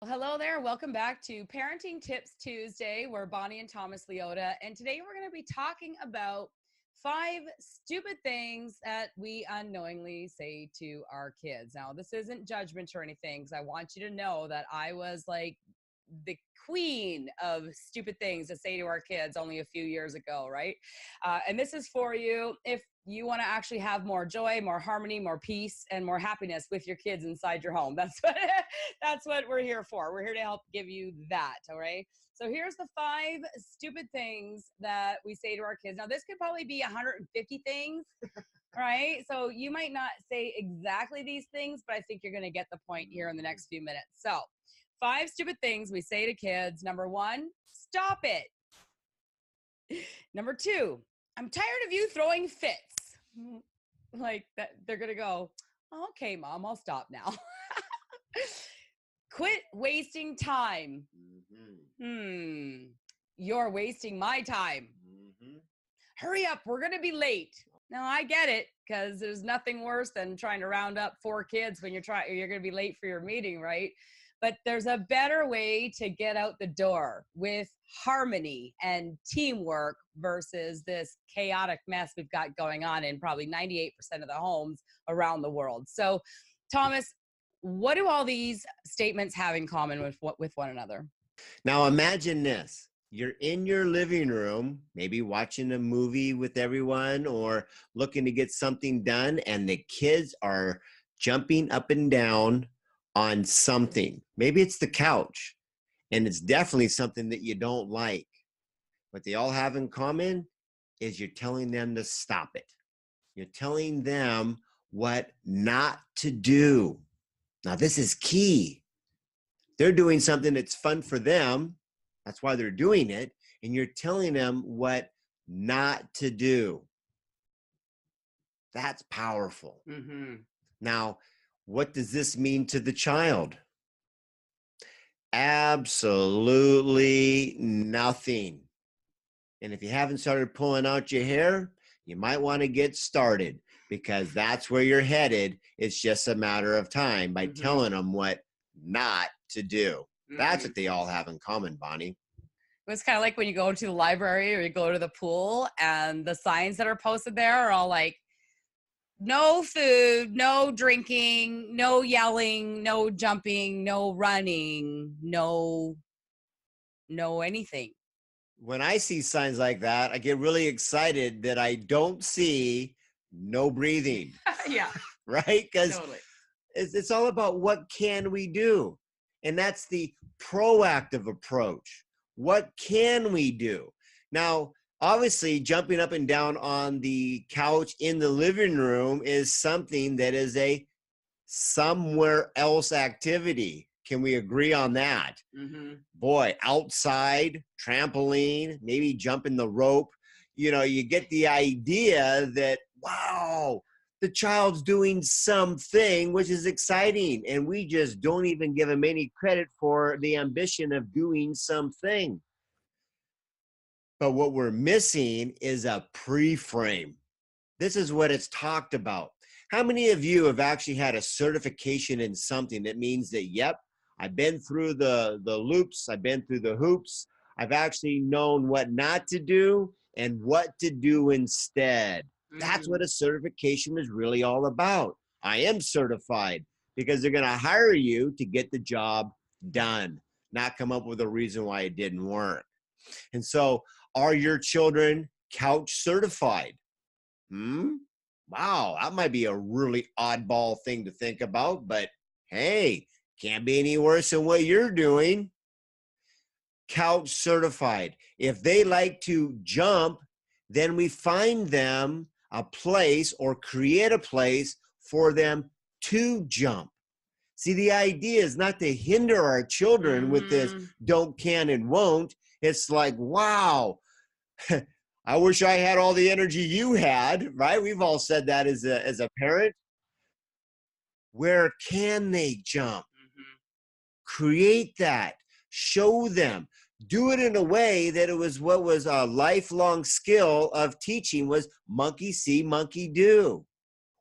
Well, hello there. Welcome back to Parenting Tips Tuesday. We're Bonnie and Thomas Leota, and today we're going to be talking about 5 stupid things that we unknowingly say to our kids. Now, this isn't judgment or anything, because I want you to know that I was like the queen of stupid things to say to our kids only a few years ago, right? And this is for you if you want to actually have more joy, more harmony, more peace, and more happiness with your kids inside your home. That's what we're here for. We're here to help give you that, all right? So here's the 5 stupid things that we say to our kids. Now, this could probably be 150 things, right? So you might not say exactly these things, but I think you're going to get the point here in the next few minutes. So 5 stupid things we say to kids. Number 1, stop it. Number 2, I'm tired of you throwing fits. Like that, they're going to go, oh, okay, Mom, I'll stop now. Quit wasting time. You're wasting my time. Hurry up, we're going to be late. Now, I get it, because there's nothing worse than trying to round up 4 kids when you're going to be late for your meeting, right? But there's a better way to get out the door with harmony and teamwork versus this chaotic mess we've got going on in probably 98% of the homes around the world. So, Thomas, what do all these statements have in common with one another? Now, imagine this. You're in your living room, maybe watching a movie with everyone or looking to get something done, and the kids are jumping up and down on something. Maybe it's the couch, and it's definitely something that you don't like. What they all have in common is you're telling them to stop it. You're telling them what not to do. Now, this is key. They're doing something that's fun for them. That's why they're doing it. And you're telling them what not to do. That's powerful. Now, what does this mean to the child? Absolutely nothing. And if you haven't started pulling out your hair, you might want to get started, because that's where you're headed. It's just a matter of time by telling them what not to do. That's what they all have in common, Bonnie. It's kind of like when you go to the library or you go to the pool, and the signs that are posted there are all like, no food, no drinking, no yelling, no jumping, no running, no anything. When I see signs like that, I get really excited that I don't see no breathing. Yeah. Right? Because totally. It's all about what can we do? And that's the proactive approach. What can we do? Now, obviously, jumping up and down on the couch in the living room is something that is a somewhere else activity. Can we agree on that? Boy, outside, trampoline, maybe jumping the rope. You know, you get the idea that, wow, the child's doing something, which is exciting. And we just don't even give them any credit for the ambition of doing something. But what we're missing is a preframe. This is what it's talked about. How many of you have actually had a certification in something that means that, yep, I've been through the loops, I've been through the hoops, I've actually known what not to do and what to do instead. That's what a certification is really all about. I am certified, because they're going to hire you to get the job done, not come up with a reason why it didn't work. And so, are your children couch certified? Wow, that might be a really oddball thing to think about, but hey, can't be any worse than what you're doing. Couch certified. If they like to jump, then we find them a place or create a place for them to jump. See, the idea is not to hinder our children with this don't, can, and won't. It's like, wow, I wish I had all the energy you had, right? We've all said that as a parent. Where can they jump? Create that. Show them. Do it in a way that it was what was a lifelong skill of teaching was monkey see, monkey do.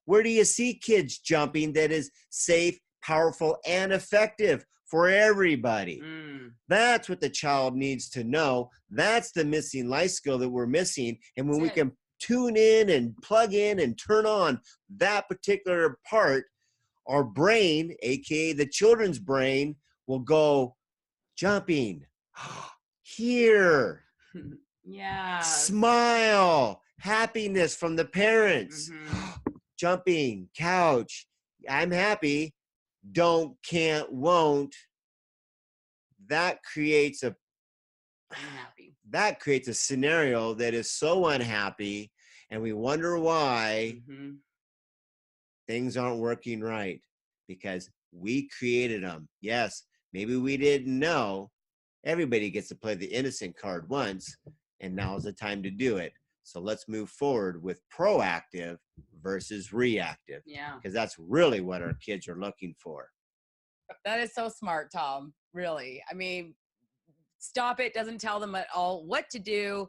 Where do you see kids jumping that is safe, powerful, and effective? for everybody. Mm. That's what the child needs to know. That's the missing life skill that we're missing. And when we can tune in and plug in and turn on that particular part, our brain, aka the children's brain, will go jumping, here, yeah, smile, happiness from the parents, jumping, couch, I'm happy, don't, can't, won't. That creates a unhappy. That creates a scenario that is so unhappy, and we wonder why things aren't working right, because we created them. Yes, maybe we didn't know. Everybody gets to play the innocent card once, and now is the time to do it. So let's move forward with proactive versus reactive. Yeah, because that's really what our kids are looking for. that is so smart, Tom. Really. I mean, stop it doesn't tell them at all what to do.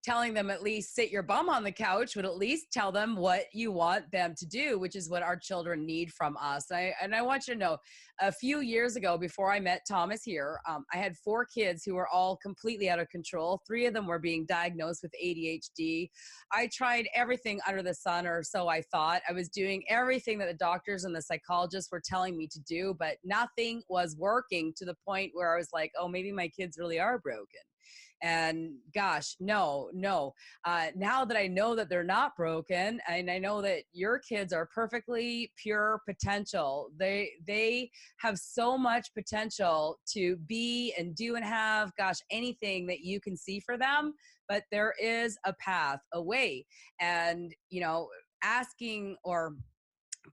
Telling them at least sit your bum on the couch would at least tell them what you want them to do, which is what our children need from us. And I want you to know, a few years ago, before I met Thomas here, I had 4 kids who were all completely out of control. 3 of them were being diagnosed with ADHD. I tried everything under the sun, or so I thought. I was doing everything that the doctors and the psychologists were telling me to do, but nothing was working, to the point where I was like, oh, maybe my kids really are broken. And gosh, no. Now that I know that they're not broken, and I know that your kids are perfectly pure potential, they have so much potential to be and do and have, gosh, anything that you can see for them. But there is a path, a way. And, asking or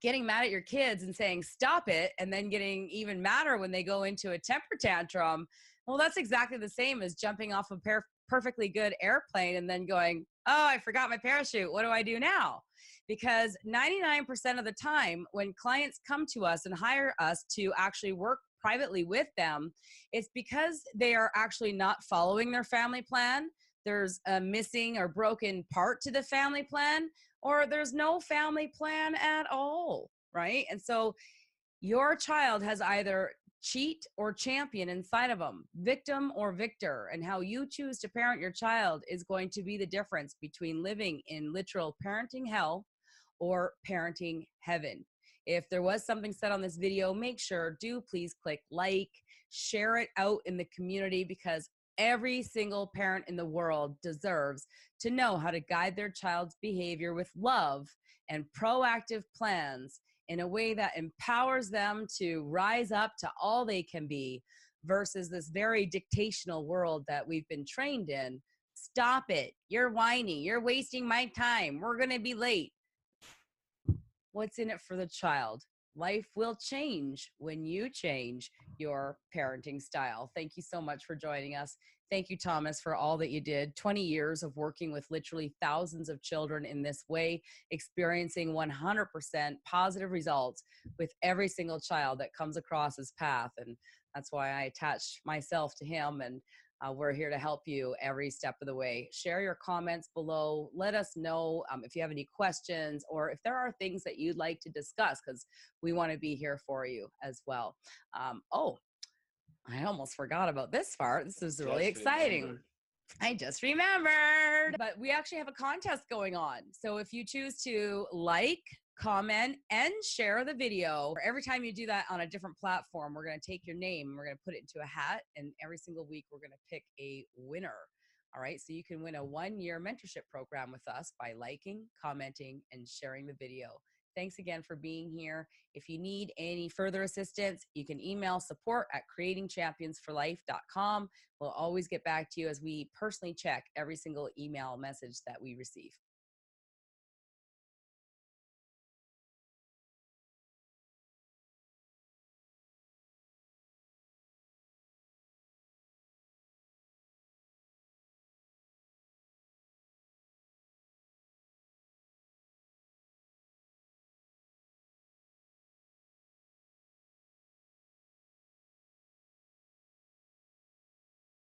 getting mad at your kids and saying stop it, and then getting even madder when they go into a temper tantrum, well, that's exactly the same as jumping off a perfectly good airplane and then going, oh, I forgot my parachute, what do I do now? Because 99% of the time when clients come to us and hire us to actually work privately with them, it's because they are actually not following their family plan. There's a missing or broken part to the family plan, or there's no family plan at all, right? And so your child has either cheat or champion inside of them, victim or victor, and how you choose to parent your child is going to be the difference between living in literal parenting hell or parenting heaven. If there was something said on this video, make sure, please click like, share it out in the community, because every single parent in the world deserves to know how to guide their child's behavior with love and proactive plans in a way that empowers them to rise up to all they can be, versus this very dictational world that we've been trained in. Stop it. You're whining. You're wasting my time. We're going to be late. What's in it for the child? Life will change when you change your parenting style. Thank you so much for joining us. Thank you, Thomas, for all that you did. 20 years of working with literally thousands of children in this way, experiencing 100% positive results with every single child that comes across his path. And that's why I attached myself to him, and we're here to help you every step of the way. Share your comments below. Let us know if you have any questions, or if there are things that you'd like to discuss, because we want to be here for you as well. Oh, I almost forgot about this part. This is really exciting. I just remembered. But we actually have a contest going on. So if you choose to like, comment, and share the video, every time you do that on a different platform, we're going to take your name and we're going to put it into a hat. And every single week, we're going to pick a winner. All right. So you can win a 1-year mentorship program with us by liking, commenting, and sharing the video. Thanks again for being here. If you need any further assistance, you can email support@creatingchampionsforlife.com. We'll always get back to you, as we personally check every single email message that we receive.